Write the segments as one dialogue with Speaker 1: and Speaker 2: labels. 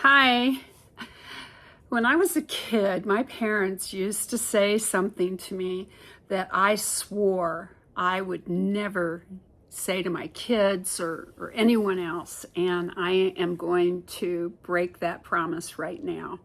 Speaker 1: Hi. When I was a kid, my parents used to say something to me that I swore I would never say to my kids or anyone else, and I am going to break that promise right now.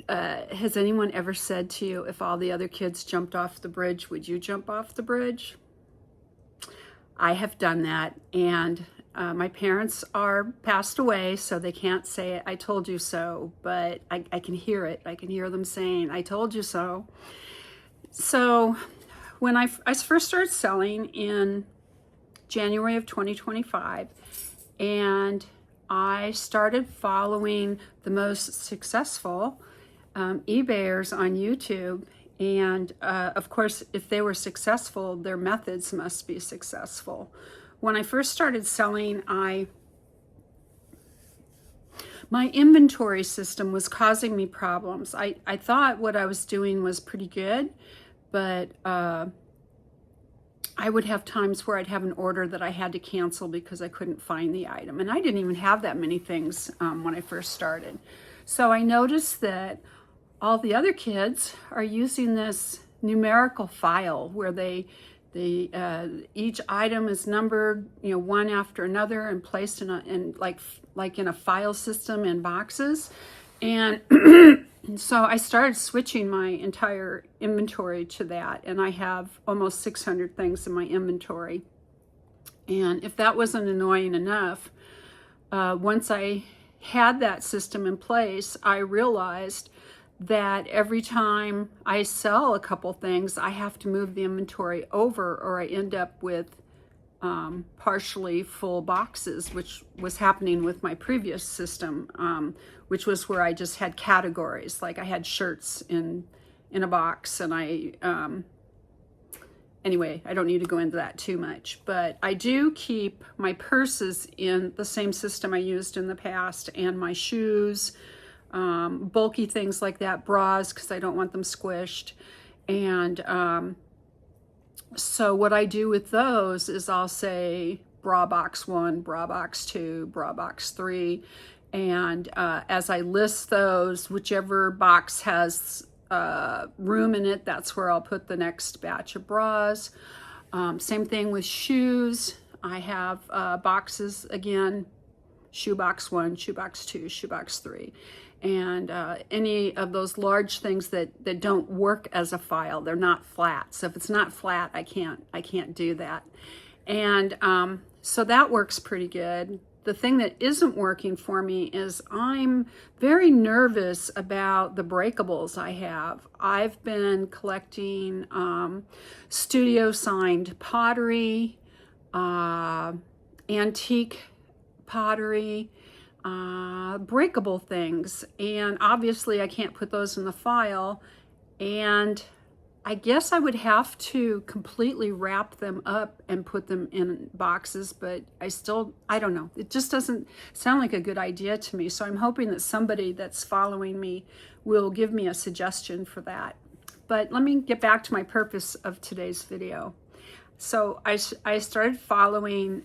Speaker 1: Has anyone ever said to you, if all the other kids jumped off the bridge, would you jump off the bridge? I have done that, and my parents are passed away, so they can't say, I told you so, but I can hear it. I can hear them saying, I told you so. So when I first started selling in January of 2025, and I started following the most successful eBayers on YouTube. And of course, if they were successful, their methods must be successful. When I first started selling, my inventory system was causing me problems. I thought what I was doing was pretty good, but I would have times where I'd have an order that I had to cancel because I couldn't find the item. And I didn't even have that many things when I first started. So I noticed that all the other kids are using this numerical file where each item is numbered, one after another and placed in like in a file system in boxes. And so I started switching my entire inventory to that, and I have almost 600 things in my inventory. And if that wasn't annoying enough, once I had that system in place, I realized that every time I sell a couple things, I have to move the inventory over, or I end up with partially full boxes, which was happening with my previous system, which was where I just had categories. Like I had shirts in a box, and anyway, I don't need to go into that too much, but I do keep my purses in the same system I used in the past, and my shoes, bulky things like that, bras, because I don't want them squished. And so what I do with those is I'll say bra box 1, bra box 2, bra box 3. And as I list those, whichever box has room in it, that's where I'll put the next batch of bras. Same thing with shoes. I have boxes again, shoe box 1, shoe box 2, shoe box 3. And any of those large things that don't work as a file, they're not flat. So if it's not flat, I can't do that. And so that works pretty good. The thing that isn't working for me is I'm very nervous about the breakables I have. I've been collecting studio signed pottery, antique pottery, breakable things, and obviously I can't put those in the file, and I guess I would have to completely wrap them up and put them in boxes, but I don't know. It just doesn't sound like a good idea to me, so I'm hoping that somebody that's following me will give me a suggestion for that. But let me get back to my purpose of today's video. So I started following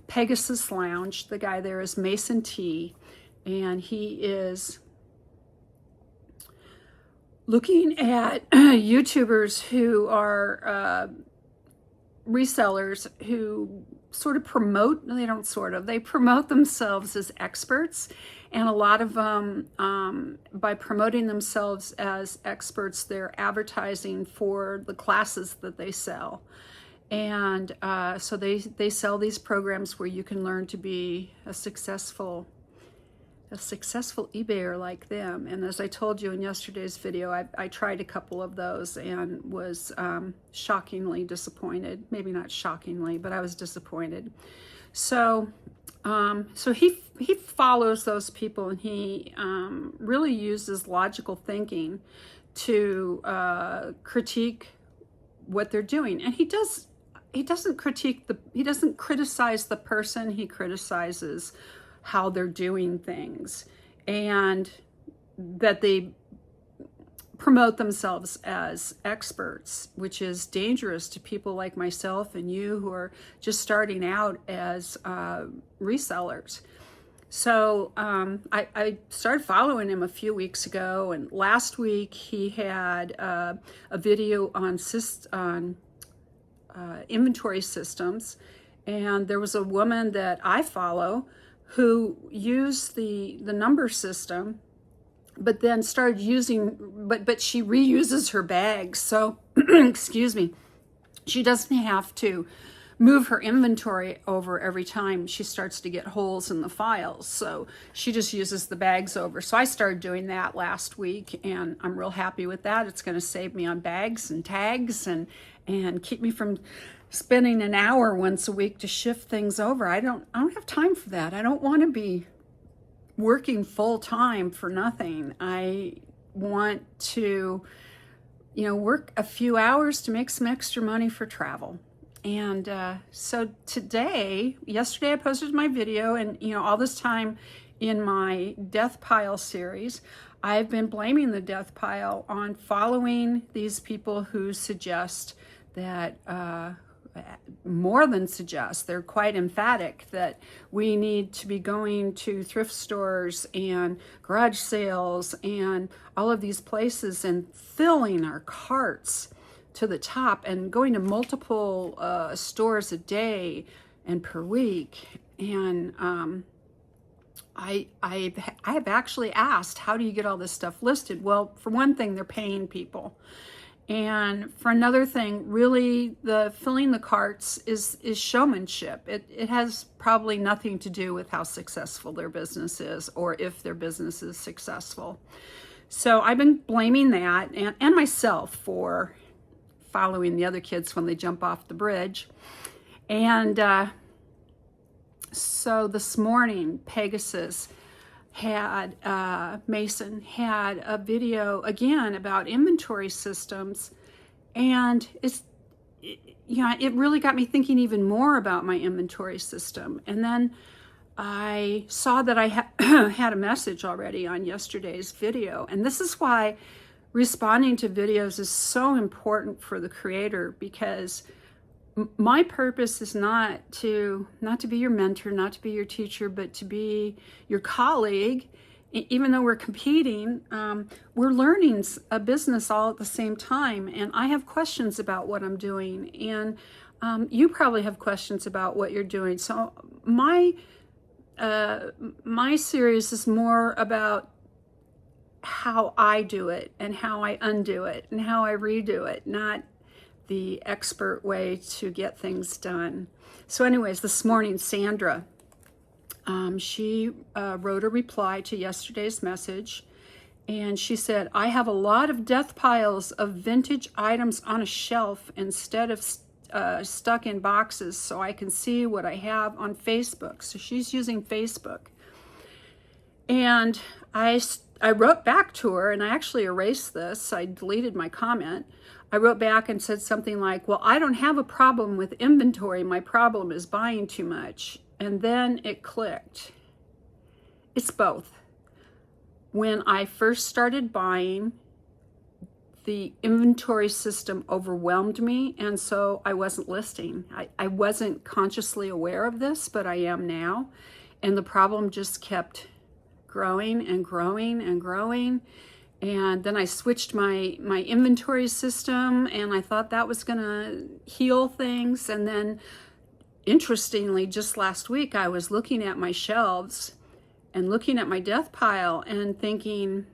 Speaker 1: Pegasus Lounge. The guy there is Mason T, and he is looking at YouTubers who are resellers who they promote themselves as experts, and a lot of them, by promoting themselves as experts, they're advertising for the classes that they sell. And so they sell these programs where you can learn to be a successful eBayer like them. And as I told you in yesterday's video, I tried a couple of those and was shockingly disappointed. Maybe not shockingly, but I was disappointed. So he follows those people, and he really uses logical thinking to critique what they're doing. And he doesn't criticize the person, he criticizes how they're doing things, and that they promote themselves as experts, which is dangerous to people like myself and you who are just starting out as resellers. So I started following him a few weeks ago, and last week he had a video on inventory systems, and there was a woman that I follow who used the number system, but then started using, but she reuses her bags. So, excuse me, she doesn't have to move her inventory over every time she starts to get holes in the files. So she just uses the bags over. So I started doing that last week, and I'm real happy with that. It's going to save me on bags and tags and keep me from spending an hour once a week to shift things over. I don't have time for that. I don't want to be working full time for nothing. I want to, work a few hours to make some extra money for travel. And so yesterday I posted my video, and all this time in my death pile series, I've been blaming the death pile on following these people who suggest that, more than suggest, they're quite emphatic that we need to be going to thrift stores and garage sales and all of these places and filling our carts to the top and going to multiple stores a day and per week. And I have actually asked, how do you get all this stuff listed? Well, for one thing, they're paying people. And for another thing, really, the filling the carts is showmanship. It has probably nothing to do with how successful their business is or if their business is successful. So I've been blaming that and myself for following the other kids when they jump off the bridge. And so this morning, Mason had a video again about inventory systems, and it really got me thinking even more about my inventory system. And then I saw that I had a message already on yesterday's video, and this is why responding to videos is so important for the creator, because my purpose is not to be your mentor, not to be your teacher, but to be your colleague. Even though we're competing, we're learning a business all at the same time. And I have questions about what I'm doing, and you probably have questions about what you're doing. So my series is more about how I do it and how I undo it and how I redo it, not the expert way to get things done. So anyways, this morning, Sandra, she wrote a reply to yesterday's message, and she said, I have a lot of death piles of vintage items on a shelf instead of stuck in boxes, so I can see what I have on Facebook. So she's using Facebook. And I wrote back to her, and I actually erased this. I deleted my comment. I wrote back and said something like, well, I don't have a problem with inventory. My problem is buying too much. And then it clicked. It's both. When I first started buying, the inventory system overwhelmed me, and so I wasn't listing. I wasn't consciously aware of this, but I am now. And the problem just kept growing and growing and growing. And then I switched my inventory system, and I thought that was going to heal things. And then, interestingly, just last week, I was looking at my shelves and looking at my death pile and thinking,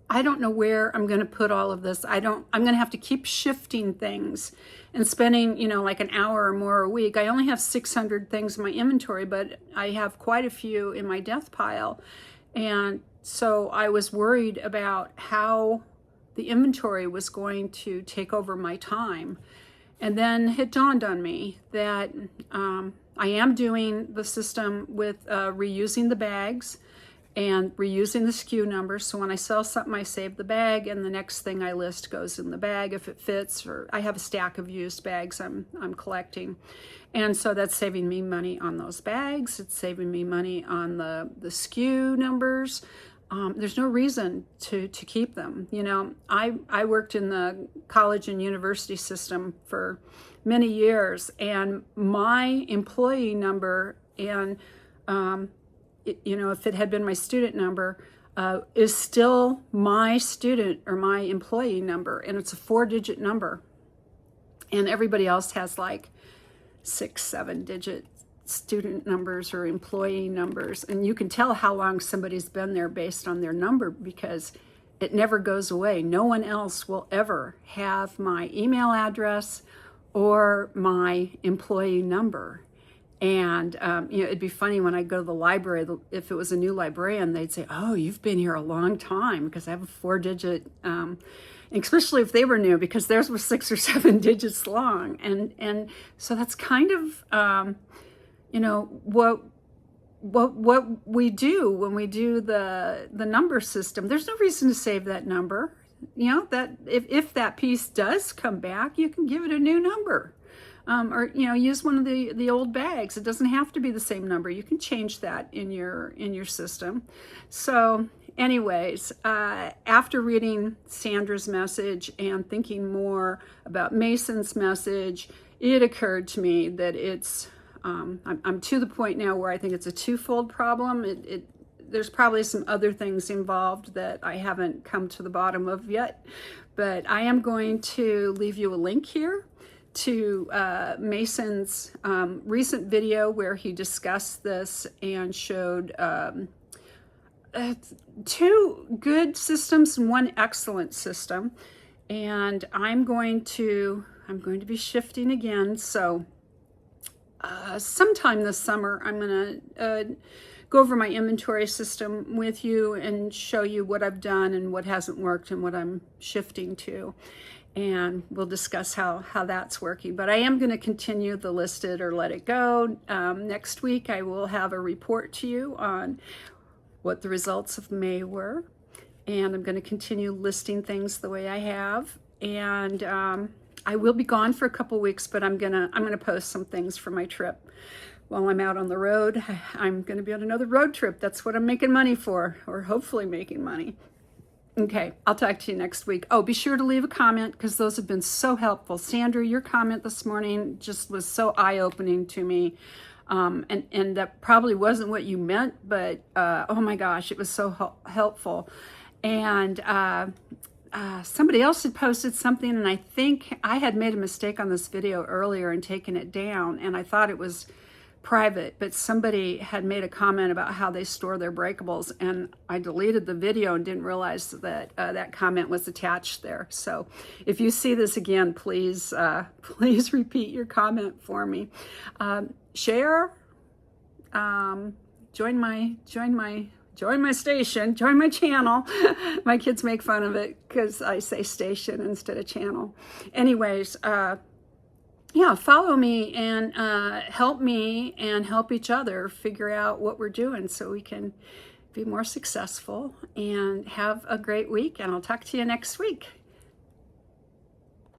Speaker 1: I don't know where I'm going to put all of this. I'm going to have to keep shifting things and spending, like an hour or more a week. I only have 600 things in my inventory, but I have quite a few in my death pile. And so I was worried about how the inventory was going to take over my time. And then it dawned on me that I am doing the system with reusing the bags and reusing the SKU numbers. So when I sell something, I save the bag, and the next thing I list goes in the bag if it fits, or I have a stack of used bags I'm collecting. And so that's saving me money on those bags. It's saving me money on the SKU numbers. There's no reason to keep them. I worked in the college and university system for many years, and my employee number and if it had been my student number, is still my student or my employee number, and it's a 4-digit number. And everybody else has like 6, 7-digit student numbers or employee numbers. And you can tell how long somebody's been there based on their number, because it never goes away. No one else will ever have my email address or my employee number. And it'd be funny when I go to the library, if it was a new librarian, they'd say, "Oh, you've been here a long time," because I have a 4-digit, especially if they were new, because theirs was 6 or 7 digits long. And so that's kind of what we do when we do the number system. There's no reason to save that number. That if that piece does come back, you can give it a new number. Or use one of the old bags. It doesn't have to be the same number. You can change that in your system. So anyways, after reading Sandra's message and thinking more about Mason's message, it occurred to me that it's I'm to the point now where I think it's a twofold problem. There's probably some other things involved that I haven't come to the bottom of yet, but I am going to leave you a link here to Mason's recent video where he discussed this and showed 2 good systems and 1 excellent system. And I'm going to be shifting again. So sometime this summer, I'm going to go over my inventory system with you and show you what I've done and what hasn't worked and what I'm shifting to. And we'll discuss how that's working. But I am going to continue the listed or let it go. Next week, I will have a report to you on what the results of May were. And I'm going to continue listing things the way I have. And I will be gone for a couple weeks, but I'm gonna post some things for my trip while I'm out on the road. I'm going to be on another road trip. That's what I'm making money for, or hopefully making money. Okay, I'll talk to you next week. Oh, be sure to leave a comment, because those have been so helpful. Sandra, your comment this morning just was so eye-opening to me. And that probably wasn't what you meant, but oh my gosh, it was so helpful. And somebody else had posted something, and I think I had made a mistake on this video earlier and taken it down, and I thought it was private, but somebody had made a comment about how they store their breakables, and I deleted the video and didn't realize that that comment was attached there. So if you see this again, please repeat your comment for me. Share, join my station, join my channel. My kids make fun of it because I say station instead of channel. Anyways, yeah, follow me and help each other figure out what we're doing so we can be more successful, and have a great week. And I'll talk to you next week.